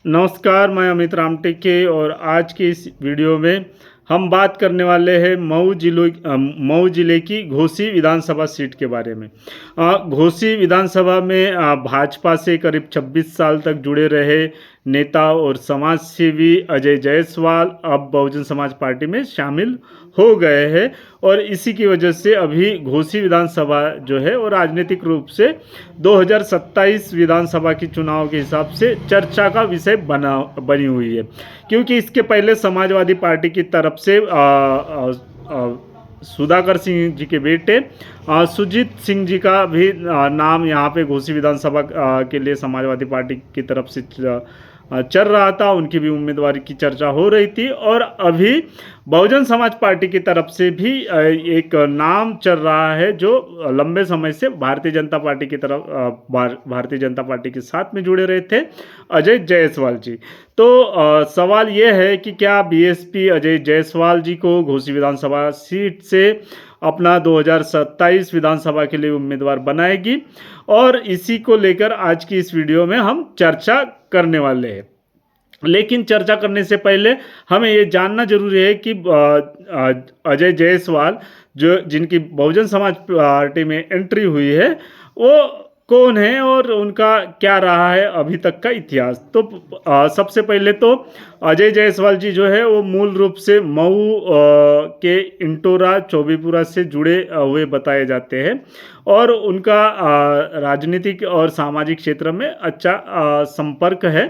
नमस्कार, मैं अमित रामटेके और आज के इस वीडियो में हम बात करने वाले हैं मऊ जिले की घोसी विधानसभा सीट के बारे में। घोसी विधानसभा में भाजपा से करीब 26 साल तक जुड़े रहे नेता और समाज सेवी अजय जायसवाल अब बहुजन समाज पार्टी में शामिल हो गए हैं और इसी की वजह से अभी घोसी विधानसभा जो है वो राजनीतिक रूप से 2027 विधानसभा की चुनाव के हिसाब से चर्चा का विषय बनी हुई है, क्योंकि इसके पहले समाजवादी पार्टी की तरफ से सुधाकर सिंह जी के बेटे सुजीत सिंह जी का भी नाम यहाँ पे घोसी विधानसभा के लिए समाजवादी पार्टी की तरफ से चल रहा था। उनकी भी उम्मीदवारी की चर्चा हो रही थी और अभी बहुजन समाज पार्टी की तरफ से भी एक नाम चल रहा है जो लंबे समय से भारतीय जनता पार्टी की तरफ भारतीय जनता पार्टी के साथ में जुड़े रहे थे, अजय जायसवाल जी। तो सवाल ये है कि क्या बीएसपी अजय जायसवाल जी को घोसी विधानसभा सीट से अपना 2027 विधानसभा के लिए उम्मीदवार बनाएगी, और इसी को लेकर आज की इस वीडियो में हम चर्चा करने वाले हैं। लेकिन चर्चा करने से पहले हमें ये जानना जरूरी है कि अजय जायसवाल जिनकी बहुजन समाज पार्टी में एंट्री हुई है वो कौन है और उनका क्या रहा है अभी तक का इतिहास। तो सबसे पहले तो अजय जायसवाल जी जो है वो मूल रूप से मऊ के इंटोरा चौबीपुरा से जुड़े हुए बताए जाते हैं और उनका राजनीतिक और सामाजिक क्षेत्र में अच्छा संपर्क है।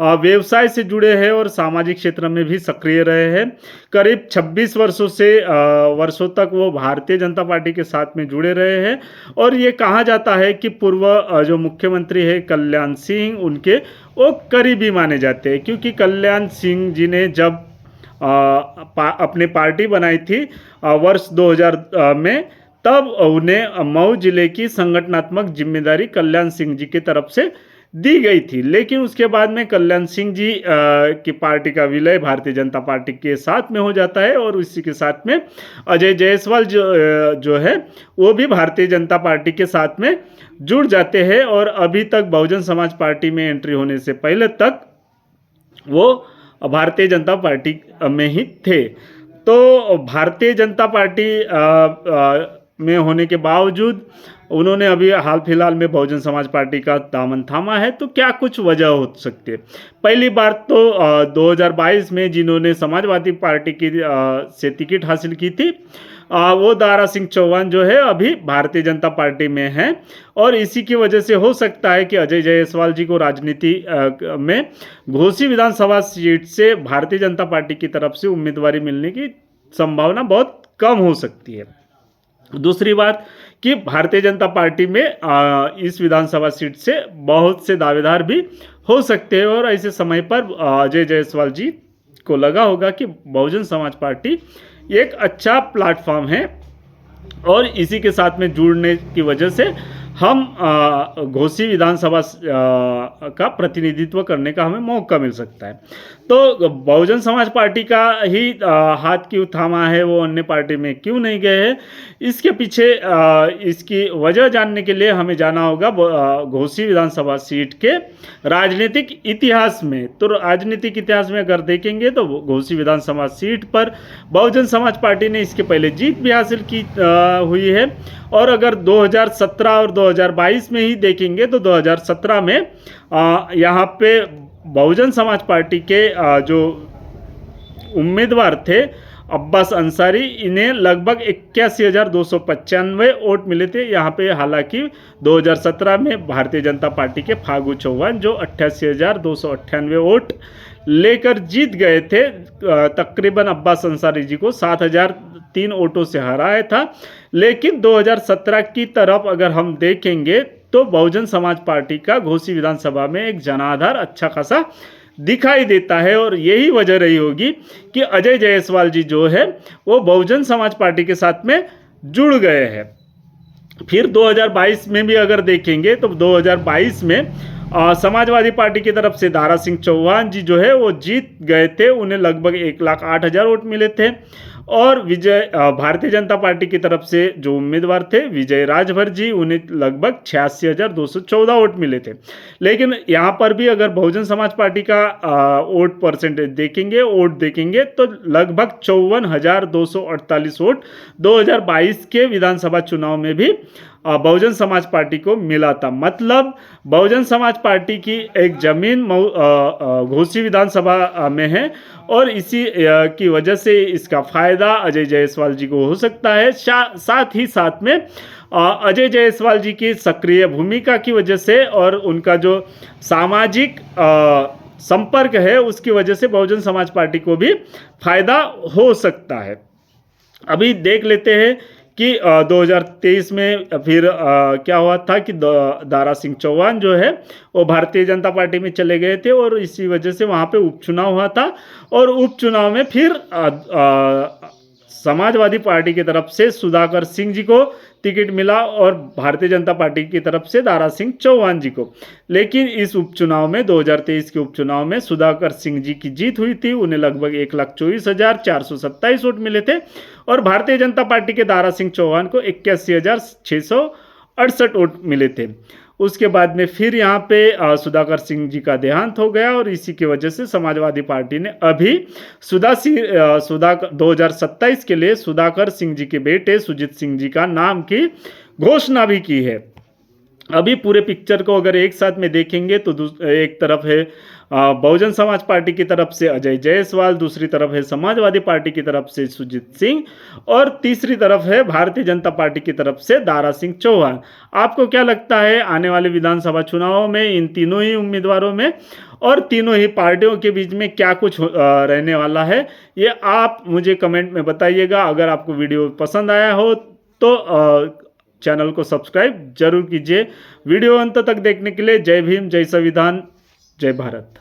व्यवसाय से जुड़े हैं और सामाजिक क्षेत्र में भी सक्रिय रहे हैं। करीब 26 वर्षों तक वो भारतीय जनता पार्टी के साथ में जुड़े रहे हैं और ये कहा जाता है कि पूर्व जो मुख्यमंत्री है कल्याण सिंह उनके वो करीबी माने जाते हैं, क्योंकि कल्याण सिंह जी ने जब अपनी पार्टी बनाई थी वर्ष 2000 में, तब उन्हें मऊ जिले की संगठनात्मक जिम्मेदारी कल्याण सिंह जी की तरफ से दी गई थी। लेकिन उसके बाद में कल्याण सिंह जी की पार्टी का विलय भारतीय जनता पार्टी के साथ में हो जाता है और इसी के साथ में अजय जायसवाल जो है वो भी भारतीय जनता पार्टी के साथ में जुड़ जाते हैं और अभी तक बहुजन समाज पार्टी में एंट्री होने से पहले तक वो भारतीय जनता पार्टी में ही थे। तो भारतीय जनता पार्टी में होने के बावजूद उन्होंने अभी हाल फिलहाल में बहुजन समाज पार्टी का दामन थामा है। तो क्या कुछ वजह हो सकती है। पहली बार तो 2022 में जिन्होंने समाजवादी पार्टी की से टिकट हासिल की थी वो दारा सिंह चौहान जो है अभी भारतीय जनता पार्टी में हैं और इसी की वजह से हो सकता है कि अजय जायसवाल जी को राजनीति में घोसी विधानसभा सीट से भारतीय जनता पार्टी की तरफ से उम्मीदवारी मिलने की संभावना बहुत कम हो सकती है। दूसरी बात कि भारतीय जनता पार्टी में इस विधानसभा सीट से बहुत से दावेदार भी हो सकते हैं और ऐसे समय पर अजय जायसवाल जी को लगा होगा कि बहुजन समाज पार्टी एक अच्छा प्लेटफॉर्म है और इसी के साथ में जुड़ने की वजह से हम घोसी विधानसभा का प्रतिनिधित्व करने का हमें मौका मिल सकता है। तो बहुजन समाज पार्टी का ही हाथ क्यों थामा है, वो अन्य पार्टी में क्यों नहीं गए हैं, इसके पीछे इसकी वजह जानने के लिए हमें जाना होगा घोसी विधानसभा सीट के राजनीतिक इतिहास में। तो राजनीतिक इतिहास में अगर देखेंगे तो घोसी विधानसभा सीट पर बहुजन समाज पार्टी ने इसके पहले जीत भी हासिल की हुई है और अगर 2017 और 2022 में ही देखेंगे तो 2017 में यहाँ पे बहुजन समाज पार्टी के जो उम्मीदवार थे अब्बास अंसारी, इन्हें लगभग 81,295 वोट मिले थे। यहाँ पे हालांकि 2017 में भारतीय जनता पार्टी के फागू चौहान जो 88,298 वोट लेकर जीत गए थे, तकरीबन अब्बास अंसारी जी को 7,003 वोटों से हराया था। लेकिन 2017 की तरफ अगर हम देखेंगे तो बहुजन समाज पार्टी का घोसी विधानसभा में एक जनाधार अच्छा खासा दिखाई देता है और यही वजह रही होगी कि अजय जायसवाल जी जो है वो बहुजन समाज पार्टी के साथ में जुड़ गए हैं। फिर 2022 में भी अगर देखेंगे तो 2022 में समाजवादी पार्टी की तरफ से दारा सिंह चौहान जी जो है वो जीत गए थे, उन्हें लगभग 1,08,000 वोट मिले थे और भारतीय जनता पार्टी की तरफ से जो उम्मीदवार थे विजय राजभर जी, उन्हें लगभग 86,214 वोट मिले थे। लेकिन यहाँ पर भी अगर बहुजन समाज पार्टी का वोट परसेंटेज देखेंगे तो लगभग 54,248 वोट 2022 के विधानसभा चुनाव में भी बहुजन समाज पार्टी को मिला था। मतलब बहुजन समाज पार्टी की एक जमीन घोसी विधानसभा में है और इसी की वजह से इसका फायदा अजय जायसवाल जी को हो सकता है। साथ ही साथ में अजय जायसवाल जी की सक्रिय भूमिका की वजह से और उनका जो सामाजिक संपर्क है उसकी वजह से बहुजन समाज पार्टी को भी फायदा हो सकता है। अभी देख लेते हैं कि 2023 में फिर क्या हुआ था कि दारा सिंह चौहान जो है वो भारतीय जनता पार्टी में चले गए थे और इसी वजह से वहाँ पे उपचुनाव हुआ था और उपचुनाव में फिर समाजवादी पार्टी की तरफ से सुधाकर सिंह जी को टिकट मिला और भारतीय जनता पार्टी की तरफ से दारा सिंह चौहान जी को। लेकिन इस उपचुनाव में 2023 के उपचुनाव में सुधाकर सिंह जी की जीत हुई थी, उन्हें लगभग 1,24,427 वोट मिले थे और भारतीय जनता पार्टी के दारा सिंह चौहान को 81,668 वोट मिले थे। उसके बाद में फिर यहाँ पे सुधाकर सिंह जी का देहांत हो गया और इसी की वजह से समाजवादी पार्टी ने अभी 2027 के लिए सुधाकर सिंह जी के बेटे सुजीत सिंह जी का नाम की घोषणा भी की है। अभी पूरे पिक्चर को अगर एक साथ में देखेंगे तो एक तरफ है बहुजन समाज पार्टी की तरफ से अजय जायसवाल, दूसरी तरफ है समाजवादी पार्टी की तरफ से सुजीत सिंह और तीसरी तरफ है भारतीय जनता पार्टी की तरफ से दारा सिंह चौहान। आपको क्या लगता है आने वाले विधानसभा चुनावों में इन तीनों ही उम्मीदवारों में और तीनों ही पार्टियों के बीच में क्या कुछ रहने वाला है, ये आप मुझे कमेंट में बताइएगा। अगर आपको वीडियो पसंद आया हो तो चैनल को सब्सक्राइब जरूर कीजिए। वीडियो अंत तक देखने के लिए जय भीम, जय संविधान, जय भारत।